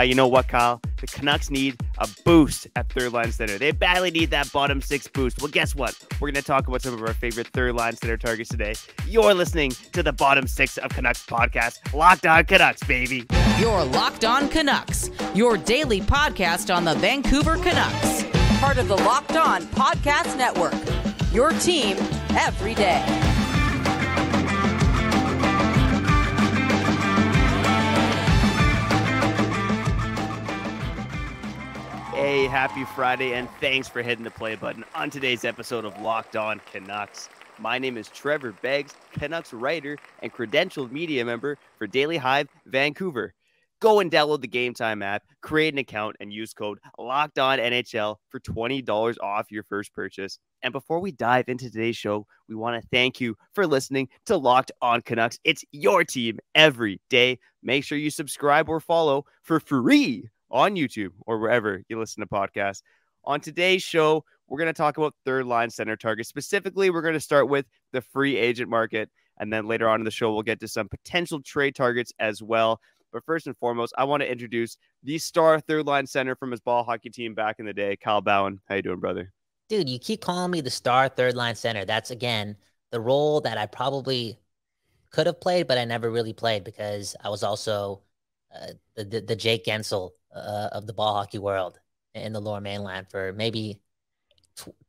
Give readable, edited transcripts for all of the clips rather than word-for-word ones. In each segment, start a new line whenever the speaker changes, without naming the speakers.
You know what, Kyle? The Canucks need a boost at third line center. They badly need that bottom six boost. Well, guess what? We're going to talk about some of our favorite third line center targets today. You're listening to the Bottom Six of Canucks podcast. Locked on Canucks, baby.
You're Locked on Canucks, your daily podcast on the Vancouver Canucks.
Part of the Locked On Podcast Network. Your team every day.
Hey, happy Friday, and thanks for hitting the play button on today's episode of Locked On Canucks. My name is Trevor Beggs, Canucks writer and credentialed media member for Daily Hive Vancouver. Go and download the Game Time app, create an account, and use code LOCKEDONNHL for $20 off your first purchase. And before we dive into today's show, we want to thank you for listening to Locked On Canucks. It's your team every day. Make sure you subscribe or follow for free on YouTube or wherever you listen to podcasts. On today's show, we're going to talk about third line center targets. Specifically, we're going to start with the free agent market. And then later on in the show, we'll get to some potential trade targets as well. But first and foremost, I want to introduce the star third line center from his ball hockey team back in the day, Kyle Bhawan. How you doing, brother?
Dude, you keep calling me the star third line center. That's, again, the role that I probably could have played, but I never really played because I was also the Jake Gensel of the ball hockey world in the Lower Mainland for maybe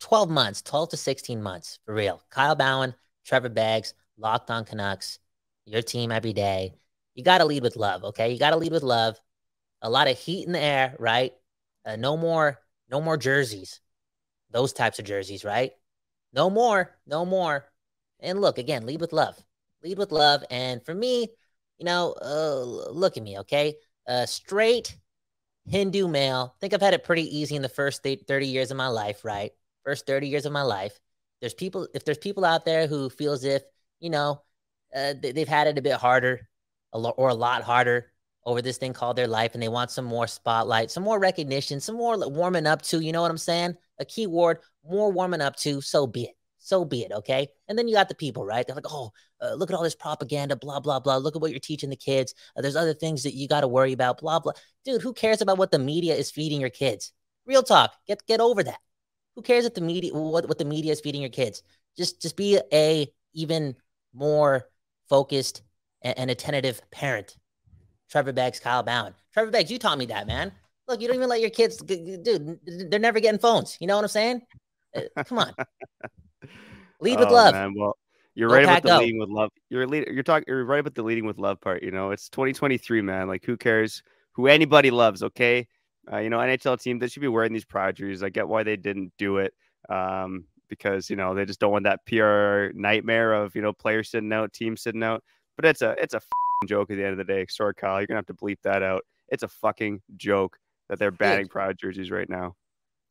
12 months, 12 to 16 months, for real. Kyle Bhawan, Trevor Beggs, Locked on Canucks, your team every day. You got to lead with love, okay? You got to lead with love. A lot of heat in the air, right? No more jerseys. Those types of jerseys, right? No more. And look, again, lead with love. Lead with love. And for me, look at me, okay? Straight Hindu male. I think I've had it pretty easy in the first 30 years of my life, right? First 30 years of my life. If there's people out there who feel as if, they've had it a bit harder or a lot harder over this thing called their life, and they want some more spotlight, some more recognition, some more warming up to, you know what I'm saying? A key word, more warming up to, so be it. So be it, okay? And then you got the people, right? They're like, look at all this propaganda, blah, blah, blah. Look at what you're teaching the kids. There's other things that you got to worry about, blah, blah. Dude, who cares about what the media is feeding your kids? Real talk. Get over that. Who cares what the media is feeding your kids? Just be a even more focused and attentive parent. Trevor Beggs, Kyle Bhawan. Trevor Beggs, you taught me that, man. Look, you don't even let your kids, dude, they're never getting phones. You know what I'm saying? Come on. Lead with love. Man.
Well, you're right about the leading with love. You're right about the leading with love part. It's 2023, man. Like, who cares who anybody loves? Okay. NHL team, they should be wearing these proud jerseys. I get why they didn't do it. Because, they just don't want that PR nightmare of, players sitting out, teams sitting out. But it's a joke at the end of the day. Sorry, Kyle, you're gonna have to bleep that out. It's a fucking joke that they're banning proud jerseys right now.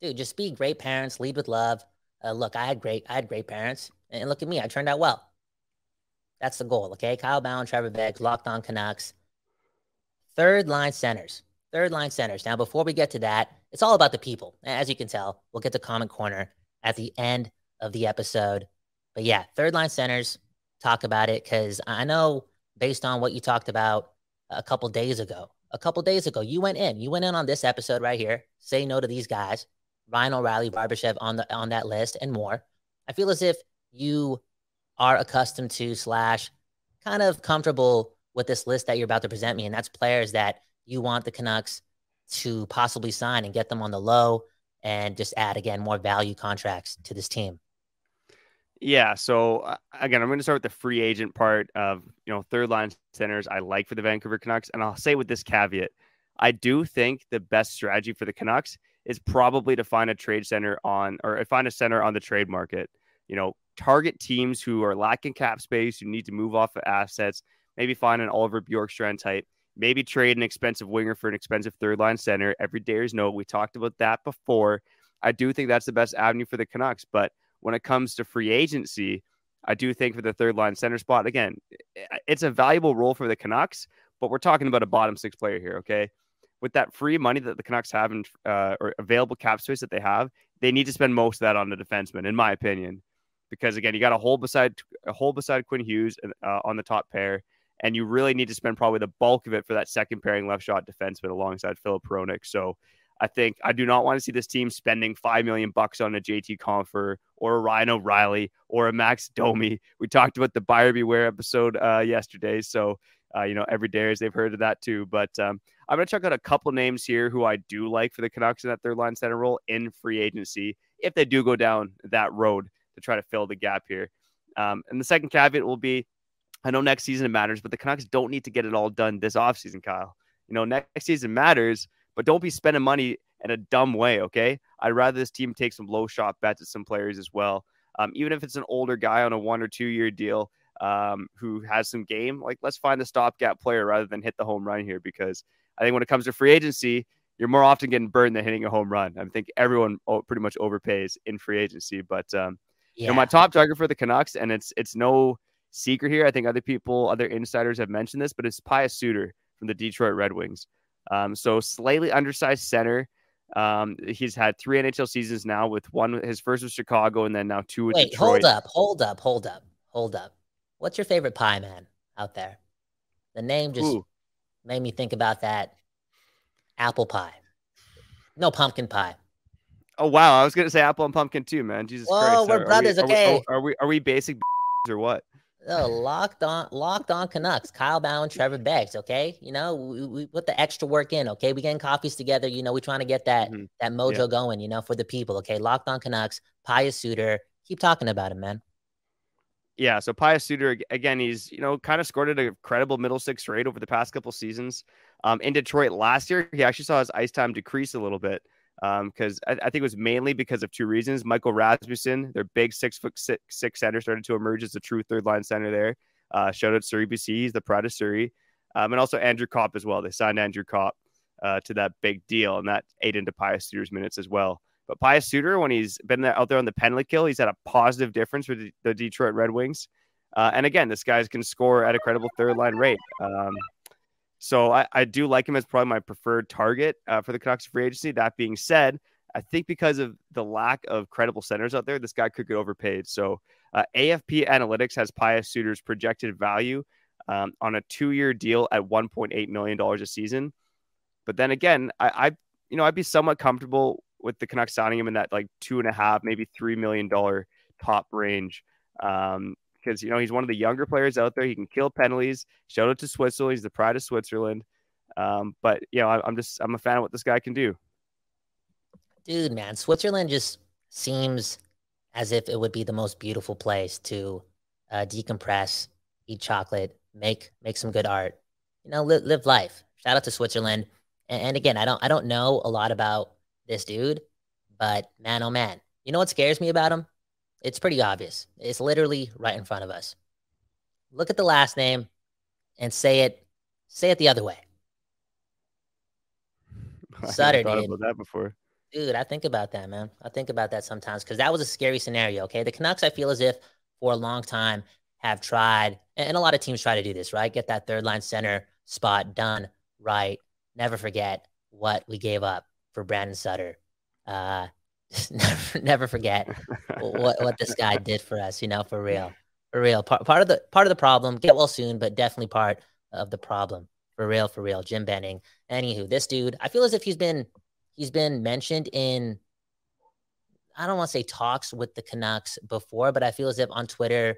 Dude, just be great parents, lead with love. Look, I had great parents, and look at me, I turned out well. That's the goal, okay? Kyle Bhawan, Trevor Beggs, Locked on Canucks. Third line centers. Now, before we get to that, it's all about the people. As you can tell, we'll get to comment corner at the end of the episode. But yeah, third line centers, talk about it, because I know based on what you talked about a couple days ago, you went in on this episode right here, say no to these guys, Ryan O'Reilly, Barbashev on that list, and more. I feel as if you are accustomed to / kind of comfortable with this list that you're about to present me, and that's players that you want the Canucks to possibly sign and get them on the low and just add, again, more value contracts to this team.
Yeah, so again, I'm going to start with the free agent part of, third line centers I like for the Vancouver Canucks, and I'll say with this caveat, I do think the best strategy for the Canucks is probably to find a center on the trade market. Target teams who are lacking cap space, who need to move off of assets, maybe find an Oliver-Bjorkstrand type, maybe trade an expensive winger for an expensive third line center. Every Dayers know we talked about that before. I do think that's the best avenue for the Canucks, but when it comes to free agency, I do think for the third line center spot, again, it's a valuable role for the Canucks, but we're talking about a bottom six player here, okay? With that free money that the Canucks have or available cap space that they have, they need to spend most of that on the defenseman, in my opinion. Because again, you got a hole beside Quinn Hughes on the top pair, and you really need to spend probably the bulk of it for that second pairing left shot defenseman alongside Filip Hronek. So I think I do not want to see this team spending $5 million on a JT Compher or a Ryan O'Reilly or a Max Domi. We talked about the buyer beware episode yesterday. So, every day as they've heard of that too. But I'm going to check out a couple names here who I do like for the Canucks in that third line center role in free agency, if they do go down that road to try to fill the gap here. And the second caveat will be, I know next season it matters, but the Canucks don't need to get it all done this offseason, Kyle. Next season matters, but don't be spending money in a dumb way, okay? I'd rather this team take some low shot bets at some players as well. Even if it's an older guy on a 1 or 2 year deal who has some game, like let's find the stopgap player rather than hit the home run here, because I think when it comes to free agency, you're more often getting burned than hitting a home run. I think everyone pretty much overpays in free agency, but my top target for the Canucks, and it's no secret here. I think other insiders have mentioned this, but it's Pius Suter from the Detroit Red Wings. So slightly undersized center. He's had 3 NHL seasons now, with his first was Chicago and then now 2 with Detroit.
Hold up. What's your favorite pie, man, out there? The name just made me think about that. Apple pie. No, pumpkin pie.
Oh, wow. I was going to say apple and pumpkin too, man. Jesus Christ.
Oh, we're brothers, okay.
Are we basic or what?
Oh, locked on Canucks. Kyle Bhawan, Trevor Beggs, okay? We put the extra work in, okay? We getting coffees together. We're trying to get that mojo going, for the people, okay? Locked on Canucks, Pius Suter. Keep talking about him, man.
Yeah, so Pius Suter, again, he's, kind of scored at a credible middle six rate over the past couple seasons. In Detroit last year, he actually saw his ice time decrease a little bit because I think it was mainly because of 2 reasons. Michael Rasmussen, their big 6'6" center, started to emerge as a true third line center there. Shout out Surrey, BC. He's the pride of Surrey. And also Andrew Kopp as well. They signed Andrew Kopp to that big deal, and that ate into Pius Suter's minutes as well. But Pius Suter, when he's been out there on the penalty kill, he's had a positive difference for the Detroit Red Wings. And again, this guy can score at a credible third line rate. So I do like him as probably my preferred target for the Canucks free agency. That being said, I think because of the lack of credible centers out there, this guy could get overpaid. So AFP Analytics has Pius Suter's projected value on a 2-year deal at $1.8 million a season. But then again, I'd be somewhat comfortable with the Canucks signing him in that like $2.5, maybe $3 million top range. Because, he's one of the younger players out there. He can kill penalties. Shout out to Switzerland. He's the pride of Switzerland. But, I'm a fan of what this guy can do.
Dude, man, Switzerland just seems as if it would be the most beautiful place to decompress, eat chocolate, make some good art, live life. Shout out to Switzerland. And again, I don't know a lot about this dude, but man, oh man, what scares me about him? It's pretty obvious. It's literally right in front of us. Look at the last name and say it the other way. Sutter, dude. I thought
about that before.
Dude, I think about that, man. I think about that sometimes because that was a scary scenario, okay? The Canucks, I feel as if for a long time have tried, and a lot of teams try to do this, right? Get that third line center spot done right. Never forget what we gave up for Brandon Sutter. Never forget what this guy did for us, for real. Part of the problem, get well soon, but definitely part of the problem. For real. Jim Benning. Anywho, this dude, I feel as if he's been mentioned in, I don't want to say talks with the Canucks before, but I feel as if on Twitter,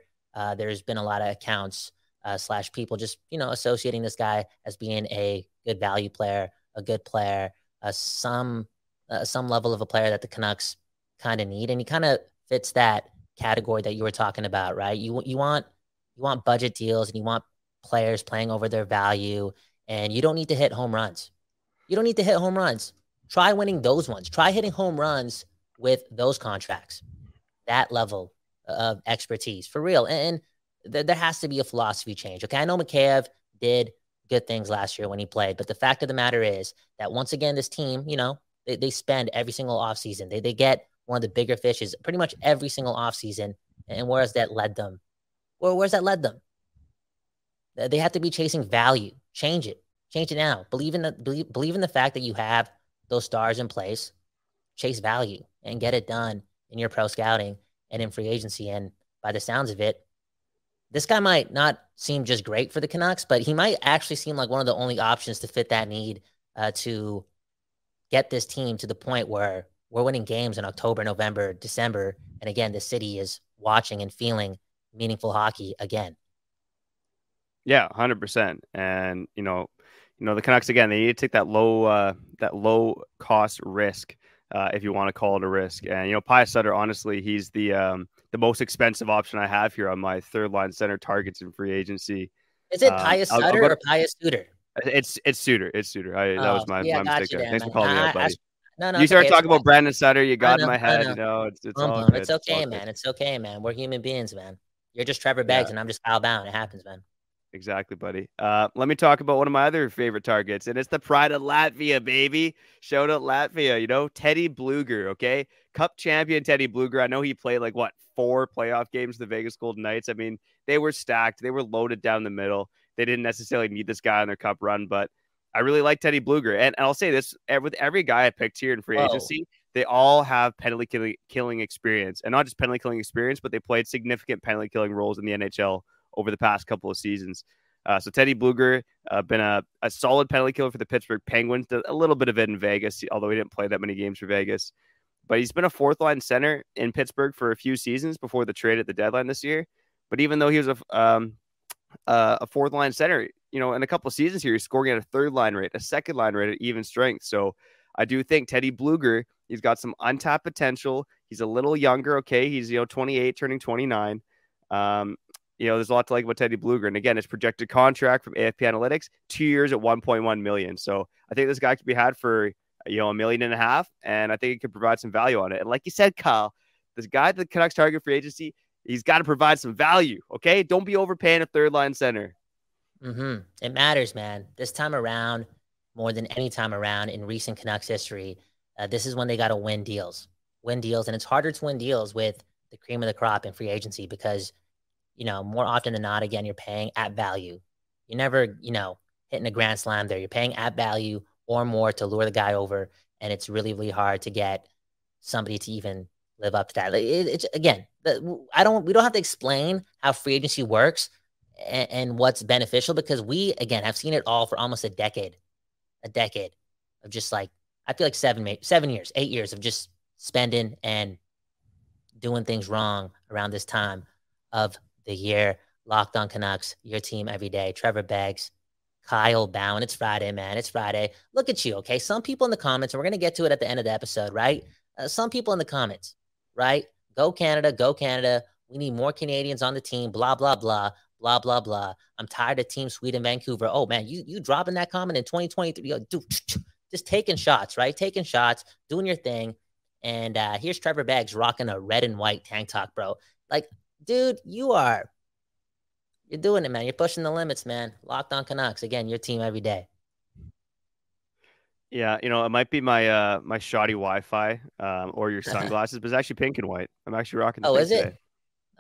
there's been a lot of accounts / people just, associating this guy as being a good value player, a good player, some level of a player that the Canucks kind of need. And he kind of fits that category that you were talking about, right? You want budget deals and you want players playing over their value, and you don't need to hit home runs. Try winning those ones. Try hitting home runs with those contracts, that level of expertise for real. And there has to be a philosophy change. Okay. I know Mikheyev did good things last year when he played, but the fact of the matter is that once again, this team, they spend every single offseason. They get one of the bigger fishes pretty much every single offseason. And where has that led them? Where's that led them? They have to be chasing value. Change it now. Believe in the fact that you have those stars in place. Chase value and get it done in your pro scouting and in free agency. And by the sounds of it, this guy might not seem just great for the Canucks, but he might actually seem like one of the only options to fit that need to get this team to the point where we're winning games in October, November, December. And again, the city is watching and feeling meaningful hockey again.
Yeah, 100%. And the Canucks again, they need to take that low cost risk, if you want to call it a risk. And Pius Sutter, honestly, he's the most expensive option I have here on my third line center targets in free agency.
Is it Pius Sutter or Pius Suter?
It's Suter. It's Suter. That was my mistake there. Thanks for calling me out, buddy.
No,
you started talking about Brandon Sutter, you got in my head. It's all good.
It's okay, man. It's okay, man. We're human beings, man. You're just Trevor Beggs, and I'm just Kyle Bound. It happens, man.
Exactly, buddy. Let me talk about one of my other favorite targets, and it's the pride of Latvia, baby. Shout out Latvia, Teddy Bluger, okay? Cup champion Teddy Bluger. I know he played 4 playoff games, the Vegas Golden Knights. I mean, they were stacked. They were loaded down the middle. They didn't necessarily need this guy on their cup run, but I really like Teddy Bluger. And I'll say this, with every guy I picked here in free agency, they all have penalty killing experience. And not just penalty killing experience, but they played significant penalty killing roles in the NHL over the past couple of seasons. So Teddy Bluger, been a solid penalty killer for the Pittsburgh Penguins. A little bit of it in Vegas, although he didn't play that many games for Vegas. But he's been a fourth line center in Pittsburgh for a few seasons before the trade at the deadline this year. But even though he was a fourth line center, in a couple of seasons here, he's scoring at a third line rate, a second line rate at even strength. So I do think Teddy Bluger, he's got some untapped potential. He's a little younger. Okay. He's, 28, turning 29. There's a lot to like about Teddy Bluger. And again, his projected contract from AFP Analytics, 2 years at $1.1 million. So I think this guy could be had for, $1.5 million. And I think he could provide some value on it. And like you said, Kyle, this guy at the Canucks target free agency, he's got to provide some value. Okay. Don't be overpaying a third line center.
It matters, man. This time around, more than any time around in recent Canucks history, this is when they got to win deals. And it's harder to win deals with the cream of the crop in free agency because, more often than not, again, you're paying at value. You're never, hitting a grand slam there. You're paying at value or more to lure the guy over. And it's really, really hard to get somebody to even live up to that. We don't have to explain how free agency works and what's beneficial because we, again, have seen it all for almost a decade of just I feel like 7 years, 8 years of just spending and doing things wrong around this time of the year. Locked On Canucks, your team every day. Trevor Beggs, Kyle Bound. It's Friday, man. It's Friday. Look at you, okay? Some people in the comments, and we're going to get to it at the end of the episode, right? Some people in the comments, right? Go Canada, go Canada. We need more Canadians on the team, blah, blah, blah, blah, blah, blah. I'm tired of Team Sweden, Vancouver. Oh, man, you dropping that comment in 2023. Just taking shots, right? Taking shots, doing your thing. And here's Trevor Beggs rocking a red and white tank top, bro. Dude, you're doing it, man. You're pushing the limits, man. Locked On Canucks. Again, your team every day.
Yeah, it might be my my shoddy Wi-Fi or your sunglasses, but it's actually pink and white. I'm actually rocking the pink
is it?
today.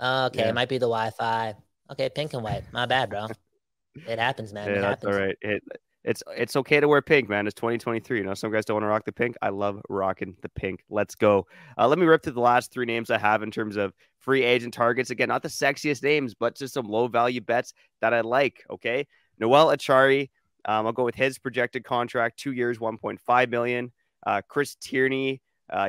Okay, yeah. It might be the Wi-Fi. Okay, pink and white. My bad, bro. It happens, man.
Yeah, that's all right. It's okay to wear pink, man. It's 2023. Some guys don't want to rock the pink. I love rocking the pink. Let's go. Let me rip through the last 3 names I have in terms of free agent targets. Again, not the sexiest names, but just some low value bets that I like. Okay, Noel Acciari. I'll go with his projected contract, 2 years, $1.5 million. Chris Tierney.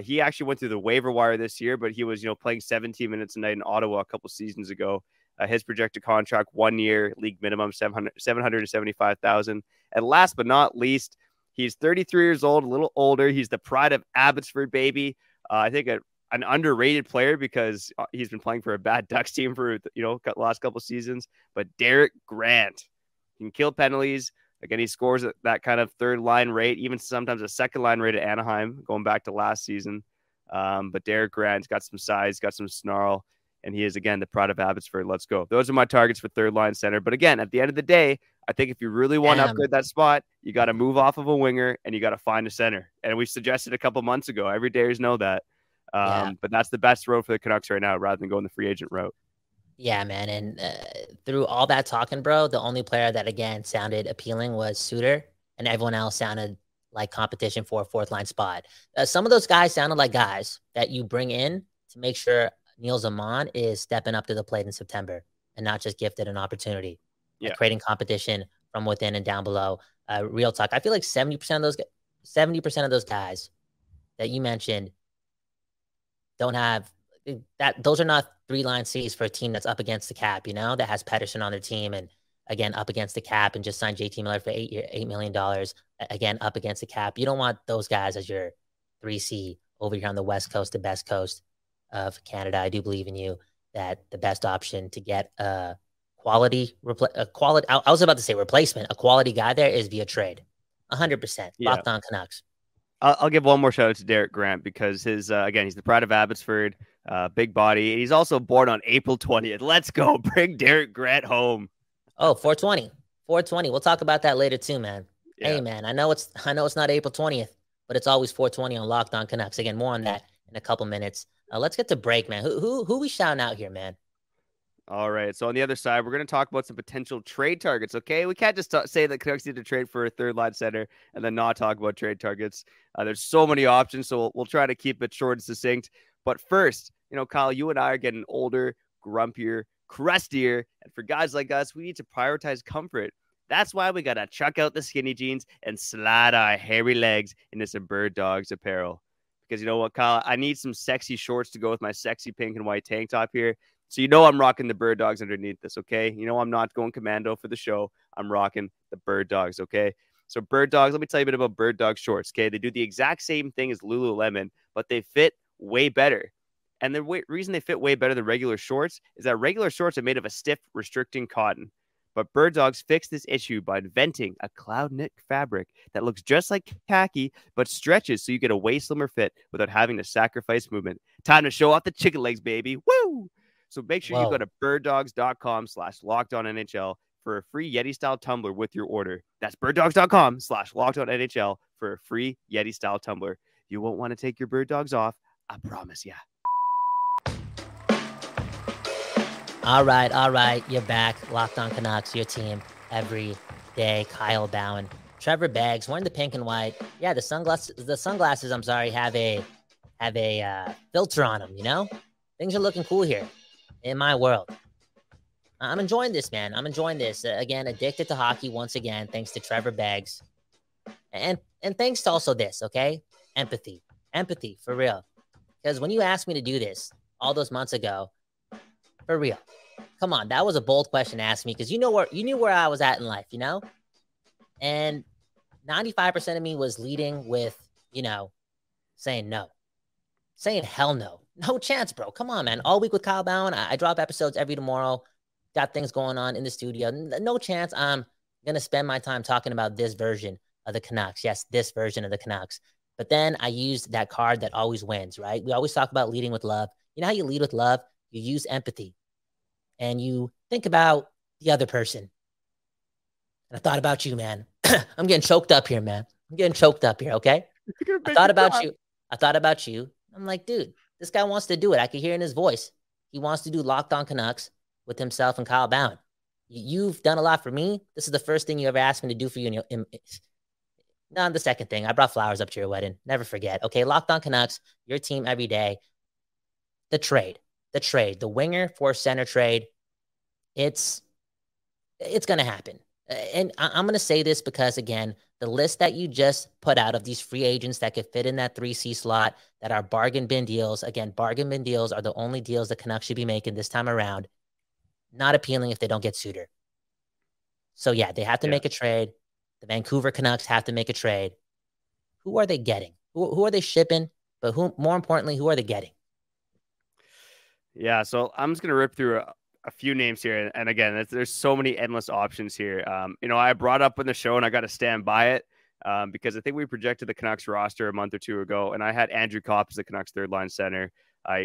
He actually went through the waiver wire this year, but he was, playing 17 minutes a night in Ottawa a couple seasons ago. His projected contract, 1 year, league minimum, $775,000. And last but not least, he's 33 years old, a little older. He's the pride of Abbotsford, baby. I think an underrated player because he's been playing for a bad Ducks team for, the last couple seasons. But Derek Grant, he can kill penalties. Again, he scores at that kind of third line rate, even sometimes a second line rate at Anaheim, going back to last season. But Derek Grant's got some size, got some snarl. And he is, again, the pride of Abbotsford. Let's go. Those are my targets for third line center. But again, at the end of the day, I think if you really want to upgrade that spot, you got to move off of a winger and you got to find a center. And we suggested a couple months ago. Every dayers know that. But that's the best road for the Canucks right now, rather than going the free agent route.
Yeah, man. And through all that talking, bro, the only player that, again, sounded appealing was Suter. And everyone else sounded like competition for a fourth line spot. Some of those guys sounded like guys that you bring in to make sure Neil Zaman is stepping up to the plate in September. and not just gifted an opportunity.
Yeah.
Creating competition from within and down below. Real talk. I feel like 70% of those guys that you mentioned don't have that. Those are not 3-line Cs for a team that's up against the cap, that has Pettersson on their team and again, up against the cap and just signed JT Miller for $8 million. Again, up against the cap. You don't want those guys as your 3C over here on the West Coast, the best coast of Canada. I do believe in you that the best option to get a quality, I was about to say replacement, a quality guy there is via trade. 100%.
Yeah.
Locked on Canucks.
I'll give one more shout out to Derek Grant because his again, he's the pride of Abbotsford, big body. He's also born on April 20th. Let's go. Bring Derek Grant home.
Oh, 420. 420. We'll talk about that later too, man. Yeah. Hey, man, I know it's not April 20th, but it's always 420 on Locked On Canucks. Again, more on that in a couple minutes. Let's get to break, man. Who we shouting out here, man?
All right. So on the other side, we're going to talk about some potential trade targets. Okay, we can't just say that Canucks need to trade for a third line center and then not talk about trade targets. There's so many options, so we'll try to keep it short and succinct. But first, Kyle, you and I are getting older, grumpier, crustier, and for guys like us, we need to prioritize comfort. That's why we got to chuck out the skinny jeans and slide our hairy legs into some Birddogs apparel. Because you know what, Kyle? I need some sexy shorts to go with my sexy pink and white tank top here. So I'm rocking the Birddogs underneath this, okay? I'm not going commando for the show. I'm rocking the Birddogs, okay? So Birddogs, let me tell you a bit about Birddog shorts, okay? They do the exact same thing as Lululemon, but they fit way better. And the reason they fit way better than regular shorts is that regular shorts are made of a stiff, restricting cotton. But Birddogs fixed this issue by inventing a cloud knit fabric that looks just like khaki, but stretches so you get a way slimmer fit without having to sacrifice movement. Time to show off the chicken legs, baby. Woo! So make sure you go to birddogs.com/lockedonnhl for a free Yeti-style tumbler with your order. That's birddogs.com/lockedonnhl for a free Yeti-style tumbler. You won't want to take your Birddogs off. I promise ya.
All right. You're back. Locked On Canucks, your team every day. Kyle Bhawan, Trevor Beggs, wearing the pink and white. Yeah, the sunglasses, I'm sorry, have a filter on them, Things are looking cool here in my world. I'm enjoying this, man. I'm enjoying this. Again, addicted to hockey once again, thanks to Trevor Beggs. And thanks to also this, okay? Empathy, for real. Because when you asked me to do this all those months ago, for real, come on, that was a bold question to ask me because you knew where I was at in life, And 95% of me was leading with, saying no, saying hell no. No chance, bro. Come on, man. All week with Kyle Bhawan. I drop episodes every tomorrow. Got things going on in the studio. No chance I'm going to spend my time talking about this version of the Canucks. Yes, this version of the Canucks. But then I used that card that always wins, right? We always talk about leading with love. You know how you lead with love? You use empathy. And you think about the other person. And I thought about you, man. I'm getting choked up here, man. Okay? I thought about you. I'm like, dude, this guy wants to do it. I can hear in his voice. He wants to do Locked On Canucks with himself and Kyle Bhawan. You've done a lot for me. This is the first thing you ever asked me to do for you. No, the second thing. I brought flowers up to your wedding. Never forget. Okay, Locked On Canucks, your team every day. The trade, the winger for center trade. It's going to happen. And I'm going to say this because, again, the list that you just put out of these free agents that could fit in that 3C slot that are bargain bin deals. Again, bargain bin deals are the only deals the Canucks should be making this time around. Not appealing if they don't get Suter. So, yeah, they have to make a trade. The Vancouver Canucks have to make a trade. Who are they getting? Who are they shipping? But more importantly, who are they getting?
Yeah, so I'm just going to rip through a few names here. And again, there's so many endless options here. I brought up in the show and I got to stand by it because I think we projected the Canucks roster a month or two ago. And I had Andrew Kopp as the Canucks third line center.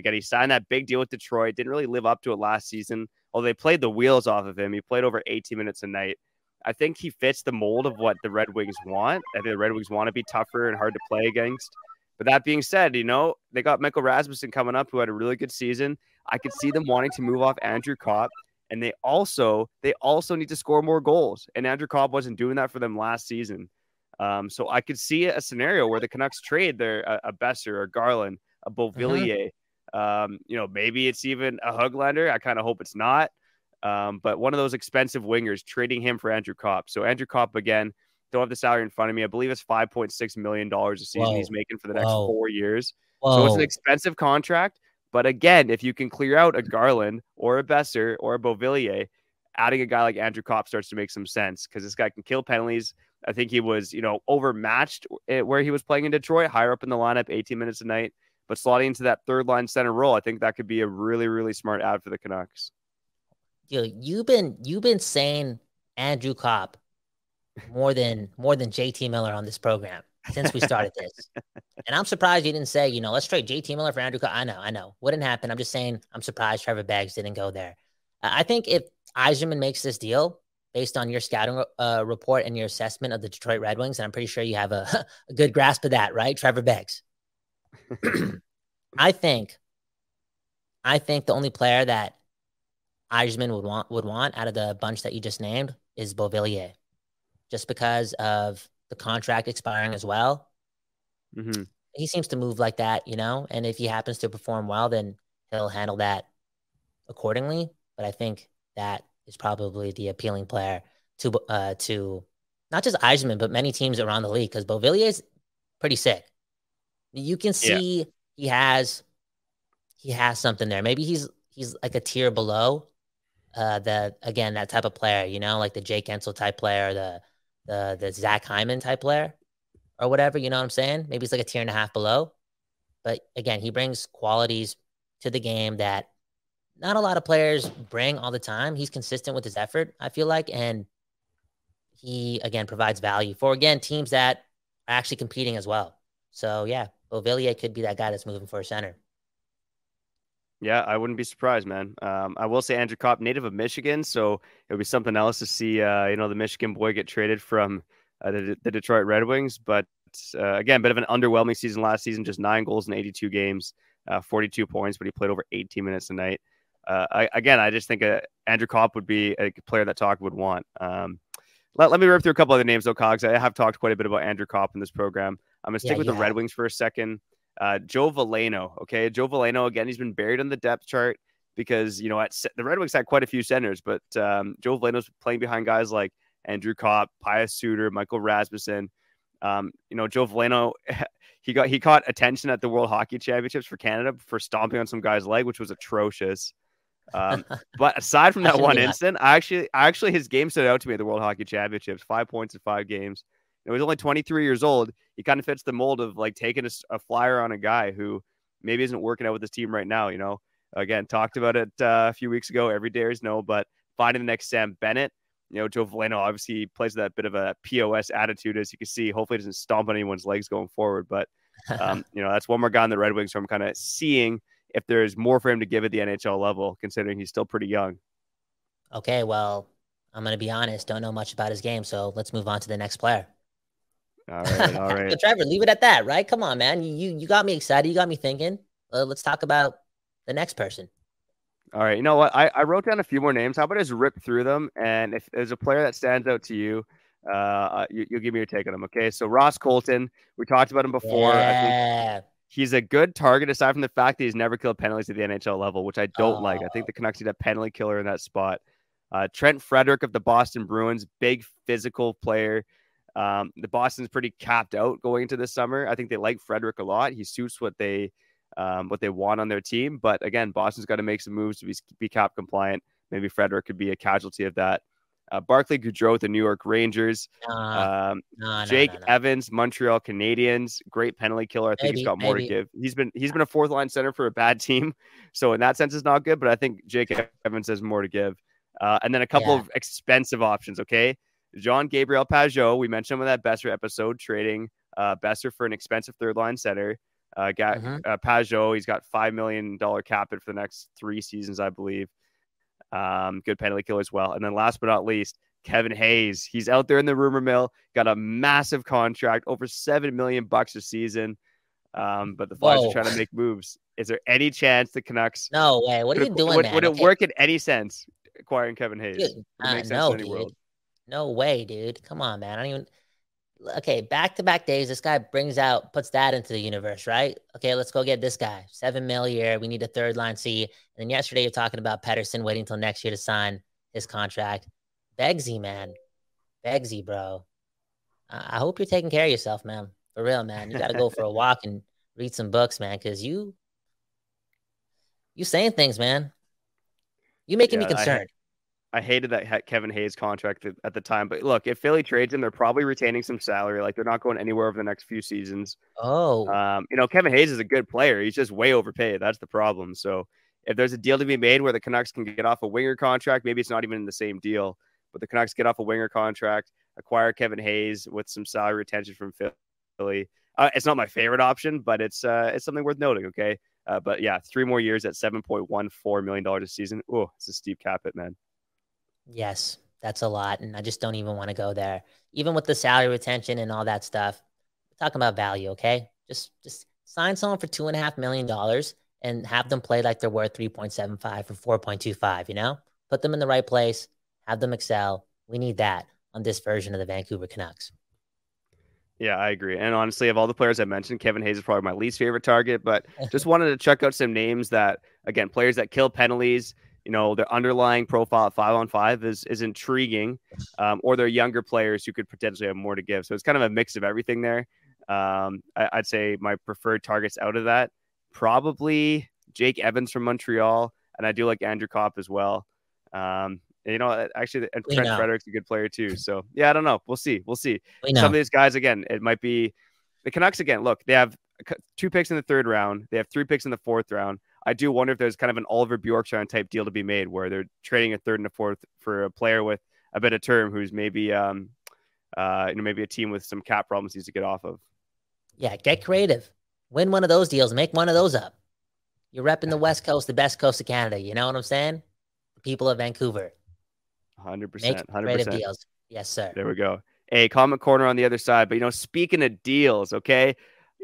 He signed that big deal with Detroit. Didn't really live up to it last season. Although they played the wheels off of him. He played over 18 minutes a night. I think he fits the mold of what the Red Wings want. I think the Red Wings want to be tougher and hard to play against. But that being said, they got Mikkel Rasmussen coming up who had a really good season. I could see them wanting to move off Andrew Kopp, and they also need to score more goals. And Andrew Kopp wasn't doing that for them last season. So I could see a scenario where the Canucks trade a Besser, a Garland, a Beauvillier. Maybe it's even a Höglander. I kind of hope it's not. But one of those expensive wingers, trading him for Andrew Kopp. So Andrew Kopp, again, don't have the salary in front of me. I believe it's $5.6 million a season he's making for the next 4 years. So it's an expensive contract. But again, if you can clear out a Garland or a Besser or a Beauvillier, adding a guy like Andrew Kopp starts to make some sense because this guy can kill penalties. I think he was, overmatched where he was playing in Detroit, higher up in the lineup, 18 minutes a night. But slotting into that third line center role, I think that could be a really, really smart ad for the Canucks.
You've been saying Andrew Kopp more than JT Miller on this program since we started this. And I'm surprised you didn't say, let's trade JT Miller for Andrew Kopp. I know. Wouldn't happen. I'm just saying I'm surprised Trevor Beggs didn't go there. I think if Yzerman makes this deal based on your scouting report and your assessment of the Detroit Red Wings, and I'm pretty sure you have a good grasp of that, right? Trevor Beggs. I think the only player that Yzerman would want out of the bunch that you just named is Beauvillier, just because of the contract expiring as well.
Mm-hmm.
He seems to move like that, and if he happens to perform well, then he'll handle that accordingly. But I think that is probably the appealing player to not just Yzerman, but many teams around the league, because Beauvillier is pretty sick. You can see he has something there. Maybe he's like a tier below that type of player, like the Jake Ensel type player, the Zach Hyman type player or whatever, you know what I'm saying? Maybe it's like a tier and a half below. But again, he brings qualities to the game that not a lot of players bring all the time. He's consistent with his effort, I feel like, and he, again, provides value for, again, teams that are actually competing as well. So, yeah, Beauvillier could be that guy that's moving for a center.
Yeah, I wouldn't be surprised, man. I will say Andrew Kopp, native of Michigan, so it would be something else to see, the Michigan boy get traded from the Detroit Red Wings. But again, bit of an underwhelming season last season, just 9 goals in 82 games, 42 points, but he played over 18 minutes a night. I just think Andrew Kopp would be a player that Talk would want. Let me rip through a couple other names, though, Cogs. I have talked quite a bit about Andrew Kopp in this program. I'm going to stick with the Red Wings for a second. Joe Veleno. Okay. Joe Veleno, again, he's been buried on the depth chart because, the Red Wings had quite a few centers, but Joe Veleno's playing behind guys like Andrew Kopp, Pius Suter, Michael Rasmussen. Joe Veleno, he caught attention at the World Hockey Championships for Canada for stomping on some guy's leg, which was atrocious. But aside from that one incident, I actually his game stood out to me at the World Hockey Championships. 5 points in 5 games. He's only 23 years old. He kind of fits the mold of like taking a flyer on a guy who maybe isn't working out with his team right now. Again, talked about it a few weeks ago. Every Dares know, but finding the next Sam Bennett. Joe Veleno obviously plays that bit of a POS attitude, as you can see. Hopefully, doesn't stomp on anyone's legs going forward. But that's one more guy in the Red Wings. So I'm kind of seeing if there's more for him to give at the NHL level, considering he's still pretty young.
Okay, well, I'm going to be honest. Don't know much about his game, so let's move on to the next player.
All right.
So, Trevor, leave it at that, right? Come on, man. You got me excited. You got me thinking. Let's talk about the next person.
All right. You know what? I wrote down a few more names. How about I just rip through them? And if there's a player that stands out to you, you'll give me your take on him. Okay. So Ross Colton, we talked about him before.
Yeah.
I think he's a good target aside from the fact that he's never killed penalties at the NHL level, which I don't like. I think the Canucks need a penalty killer in that spot. Trent Frederick of the Boston Bruins, big physical player. The Boston's pretty capped out going into this summer. I think they like Frederick a lot. He suits what they want on their team. But again, Boston's got to make some moves to be cap compliant. Maybe Frederick could be a casualty of that. Barclay Goodrow, the New York Rangers. Jake Evans, Montreal Canadiens. Great penalty killer. I think he's got more to give. He's been a fourth line center for a bad team, so in that sense, it's not good. But I think Jake Evans has more to give. And then a couple of expensive options. Okay. Jean-Gabriel Pageau, we mentioned him in that Besser episode, trading Besser for an expensive third line center. Pageau, he's got $5 million cap hit for the next 3 seasons, I believe. Good penalty killer as well. And then last but not least, Kevin Hayes. He's out there in the rumor mill, got a massive contract, over $7 million a season. But the Flyers are trying to make moves. Is there any chance the Canucks?
No way. What are you doing, man?
Would it work in any sense acquiring Kevin Hayes?
Dude, no, dude. No way, dude. Come on, man. I don't even. Okay, back-to-back days. This guy puts that into the universe, right? Okay, let's go get this guy. $7 million a year. We need a third line C. And then yesterday you're talking about Pettersson waiting until next year to sign his contract. Begsy, man. Begsy, bro. I hope you're taking care of yourself, man. For real, man. You got to go for a walk and read some books, man, because you saying things, man. You making me concerned.
I hated that Kevin Hayes contract at the time. But look, if Philly trades him, they're probably retaining some salary. Like, they're not going anywhere over the next few seasons.
Oh.
Kevin Hayes is a good player. He's just way overpaid. That's the problem. So if there's a deal to be made where the Canucks can get off a winger contract, maybe it's not even in the same deal, but the Canucks get off a winger contract, acquire Kevin Hayes with some salary retention from Philly. It's not my favorite option, but it's something worth noting. Okay. But yeah, 3 more years at $7.14 million a season. Oh, it's a steep cap hit, man.
Yes, that's a lot. And I just don't even want to go there. Even with the salary retention and all that stuff, we're talking about value, okay? Just sign someone for $2.5 million and have them play like they're worth 3.75 or 4.25, you know? Put them in the right place, have them excel. We need that on this version of the Vancouver Canucks.
Yeah, I agree. And honestly, of all the players I mentioned, Kevin Hayes is probably my least favorite target, but just wanted to check out some names that, again, players that kill penalties. Their underlying profile at 5-on-5 is intriguing, or they're younger players who could potentially have more to give. So it's kind of a mix of everything there. I'd say my preferred targets out of that, probably Jake Evans from Montreal, and I do like Andrew Kopp as well. Actually, and Trent Frederick's a good player too. So yeah, I don't know. We'll see. Some of these guys, again, it might be the Canucks again. Look, they have 2 picks in the 3rd round. They have 3 picks in the 4th round. I do wonder if there's kind of an Oliver-Bjorkstrand type deal to be made where they're trading a 3rd and a 4th for a player with a bit of term who's maybe, maybe a team with some cap problems needs to get off of.
Yeah, get creative. Win one of those deals. Make one of those up. You're repping the West Coast, the best coast of Canada. You know what I'm saying? The people of Vancouver.
100%. 100%.
Creative deals. Yes, sir.
There we go. Hey, comment corner on the other side. But, speaking of deals, okay?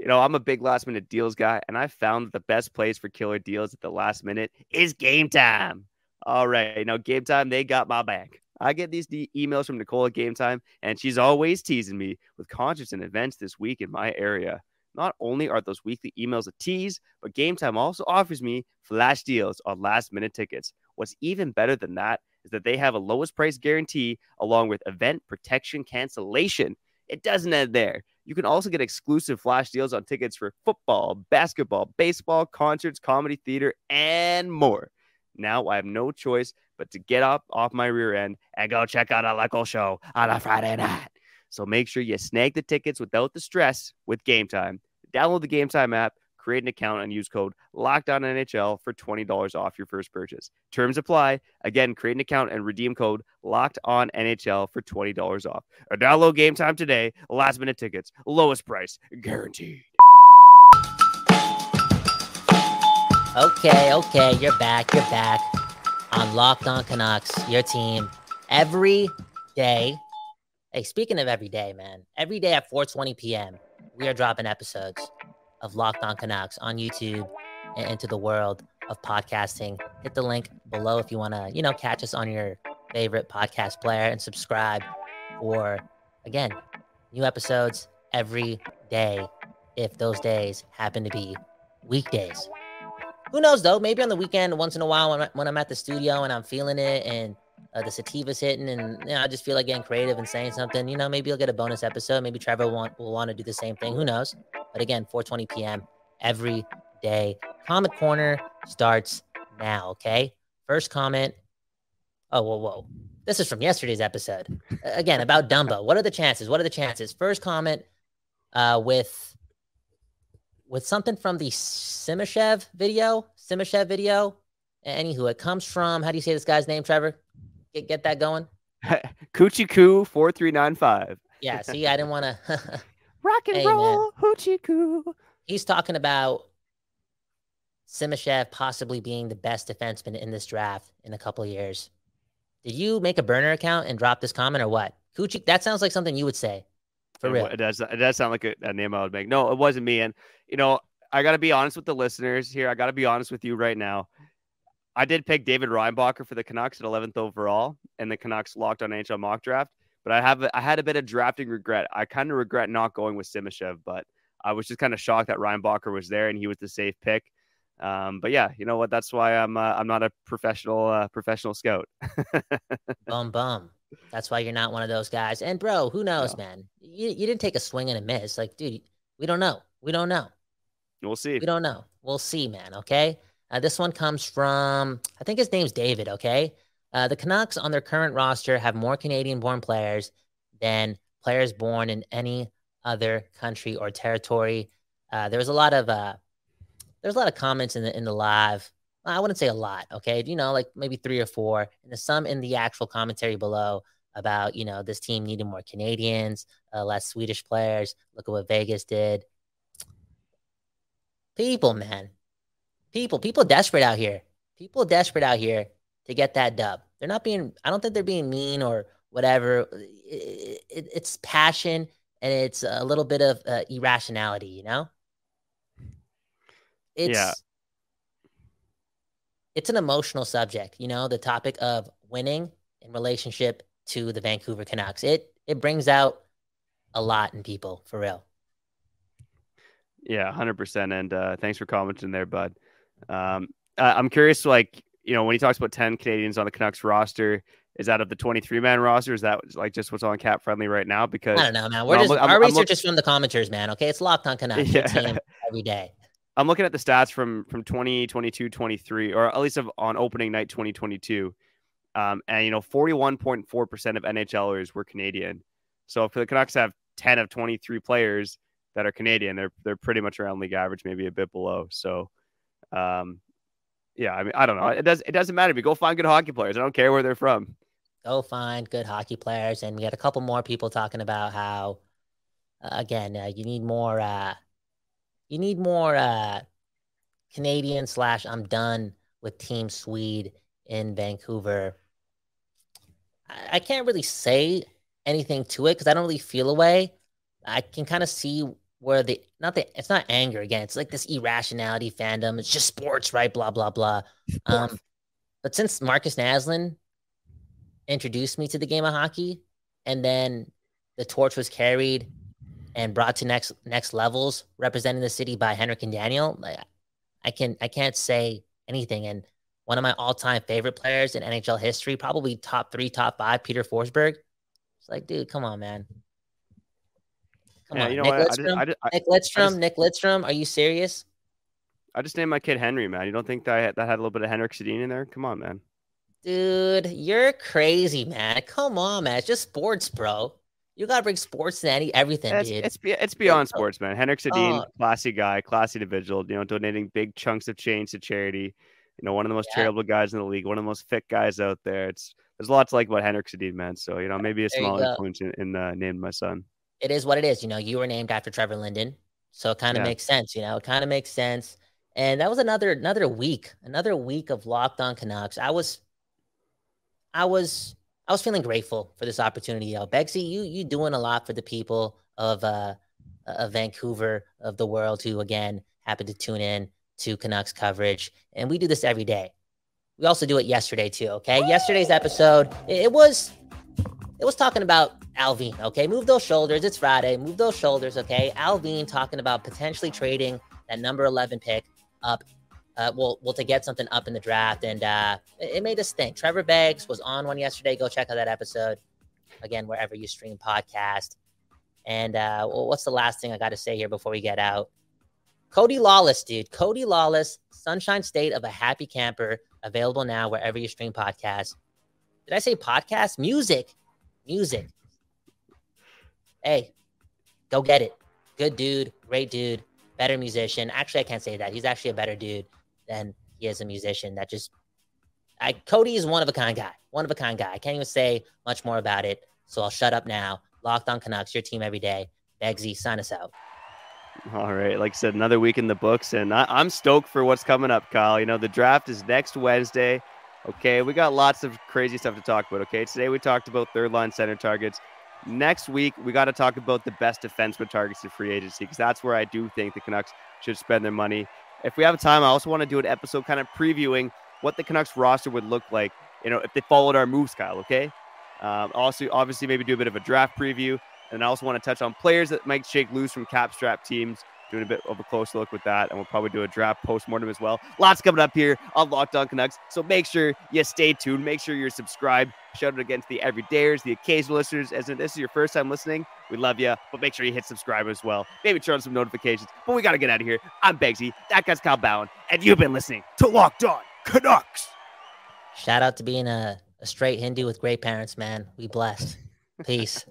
I'm a big last minute deals guy, and I found that the best place for killer deals at the last minute is Game Time. All right. Game Time, they got my back. I get these emails from Nicole at Game Time, and she's always teasing me with concerts and events this week in my area. Not only are those weekly emails a tease, but Game Time also offers me flash deals on last minute tickets. What's even better than that is that they have a lowest price guarantee along with event protection cancellation. It doesn't end there. You can also get exclusive flash deals on tickets for football, basketball, baseball, concerts, comedy, theater, and more. Now I have no choice but to get up off my rear end and go check out a local show on a Friday night. So make sure you snag the tickets without the stress with Game Time. Download the Game Time app, create an account, and use code LOCKEDONNHL for $20 off your first purchase. Terms apply. Again, create an account and redeem code LOCKEDONNHL for $20 off. Or download Game Time today. Last minute tickets, lowest price, guaranteed.
Okay. You're back on Locked On Canucks, your team every day. Hey, speaking of every day, man, every day at 4:20 p.m., we are dropping episodes of Locked On Canucks on YouTube and into the world of podcasting. Hit the link below if you want to, catch us on your favorite podcast player and subscribe for, again, new episodes every day if those days happen to be weekdays. Who knows, though? Maybe on the weekend, once in a while, when I'm at the studio and I'm feeling it and the sativa's hitting and I just feel like getting creative and saying something, maybe you'll get a bonus episode. Maybe Trevor will want to do the same thing. Who knows? But again, 4:20 p.m. every day. Comment Corner starts now, okay? First comment. Oh, whoa. This is from yesterday's episode. Again, about Dumbo. What are the chances? First comment with something from the Simashev video. Anywho, it comes from, how do you say this guy's name, Trevor? Get that going?
Coochie-coo 4395.
Yeah, see, I didn't want to...
Rock and roll, hoochie-coo.
He's talking about Simashev possibly being the best defenseman in this draft in a couple of years. Did you make a burner account and drop this comment or what? Coochie, that sounds like something you would say. For real.
It does sound like a name I would make. No, it wasn't me. And, I got to be honest with the listeners here. I got to be honest with you right now. I did pick David Reinbacher for the Canucks at 11th overall, and the Canucks locked on NHL mock draft. But I had a bit of drafting regret. I kind of regret not going with Simashev, but I was just kind of shocked that Reinbacher was there and he was the safe pick. But yeah, you know what? That's why I'm not a professional scout.
Bum bum. That's why you're not one of those guys. And bro, who knows,
No.
man? You didn't take a swing and a miss. Like, dude, we don't know. We don't know.
We'll see.
We don't know. We'll see, man. Okay. This one comes from, I think his name's David. Okay. The Canucks on their current roster have more Canadian-born players than players born in any other country or territory. There was a lot of comments in the live. I wouldn't say a lot. Okay. Like maybe 3 or 4, and there's some in the actual commentary below about, this team needing more Canadians, less Swedish players. Look at what Vegas did. People, man. People desperate out here. People desperate out here to get that dub. They're not being, I don't think they're being mean or whatever. It's passion, and it's a little bit of irrationality,
Yeah.
It's an emotional subject, the topic of winning in relationship to the Vancouver Canucks. It brings out a lot in people, for real.
Yeah, 100%. And thanks for commenting there, bud. I'm curious, like, when he talks about 10 Canadians on the Canucks roster, is that of the 23-man roster? Is that like just what's on Cap Friendly right now? Because
I don't know, man. Our research is from the commenters, man. Okay, it's Locked on Canucks. Your team every day.
I'm looking at the stats from 2022, 23, or at least on opening night 2022. And 41.4% of NHLers were Canadian. So if the Canucks have 10 of 23 players that are Canadian, they're pretty much around league average, maybe a bit below. So, yeah, I mean, I don't know. It doesn't matter. If you go find good hockey players, I don't care where they're from.
Go find good hockey players, and we got a couple more people talking about how, again, you need more Canadian / I'm done with Team Swede in Vancouver. I can't really say anything to it because I don't really feel a way. I can kind of see where it's not anger again. It's like this irrationality fandom. It's just sports, right? Blah, blah, blah. But since Marcus Naslund introduced me to the game of hockey, and then the torch was carried and brought to next levels, representing the city by Henrik and Daniel, I can't say anything. And one of my all-time favorite players in NHL history, probably top 3, top 5, Peter Forsberg. It's like, dude, come on, man. Come on, Nick Lidstrom. Are you serious?
I just named my kid Henry, man. You don't think that had a little bit of Henrik Sedin in there? Come on, man.
Dude, you're crazy, man. Come on, man. It's just sports, bro. You gotta bring sports to everything, dude.
It's beyond sports, man. Henrik Sedin, classy guy, classy individual. Donating big chunks of change to charity. One of the most charitable guys in the league. One of the most fit guys out there. There's a lot to like about Henrik Sedin, man. So maybe a small influence in naming my son.
It is what it is. You were named after Trevor Linden, so it kind of makes sense. It kind of makes sense. And that was another week of Locked on Canucks. I was feeling grateful for this opportunity. Begsy, you doing a lot for the people of Vancouver, of the world, who again happen to tune in to Canucks coverage, and we do this every day. We also do it yesterday too. Okay, yesterday's episode it was talking about Alvin. Okay, move those shoulders. It's Friday. Move those shoulders. Okay, Alvin talking about potentially trading that number 11 pick up. To get something up in the draft, and it made us think. Trevor Beggs was on one yesterday. Go check out that episode. Again, wherever you stream podcast. And what's the last thing I got to say here before we get out? Cody Lawless, dude. Cody Lawless, Sunshine State of a Happy Camper, available now wherever you stream podcasts. Did I say podcast? Music. Hey, go get it. Good dude, great dude, better musician. Actually, I can't say that. He's actually a better dude than he is a musician. Cody is one of a kind guy. I can't even say much more about it, so I'll shut up now. Locked on Canucks, your team every day. Begsy, sign us out.
All right. Like I said, another week in the books, and I'm stoked for what's coming up, Kyle. The draft is next Wednesday. Okay, we got lots of crazy stuff to talk about. Okay, today we talked about third line center targets. Next week, we got to talk about the best defenseman targets in free agency, because that's where I do think the Canucks should spend their money. If we have time, I also want to do an episode kind of previewing what the Canucks roster would look like, if they followed our moves, Kyle, okay? Also, obviously, maybe do a bit of a draft preview. And I also want to touch on players that might shake loose from cap strap teams doing a bit of a close look with that, and we'll probably do a draft postmortem as well. Lots coming up here on Locked On Canucks, so make sure you stay tuned. Make sure you're subscribed. Shout out again to the everydayers, the occasional listeners. As if this is your first time listening, we love you, but make sure you hit subscribe as well. Maybe turn on some notifications, but we got to get out of here. I'm Begsy, that guy's Kyle Bhawan, and you've been listening to Locked On Canucks.
Shout out to being a straight Hindu with great parents, man. We blessed. Peace.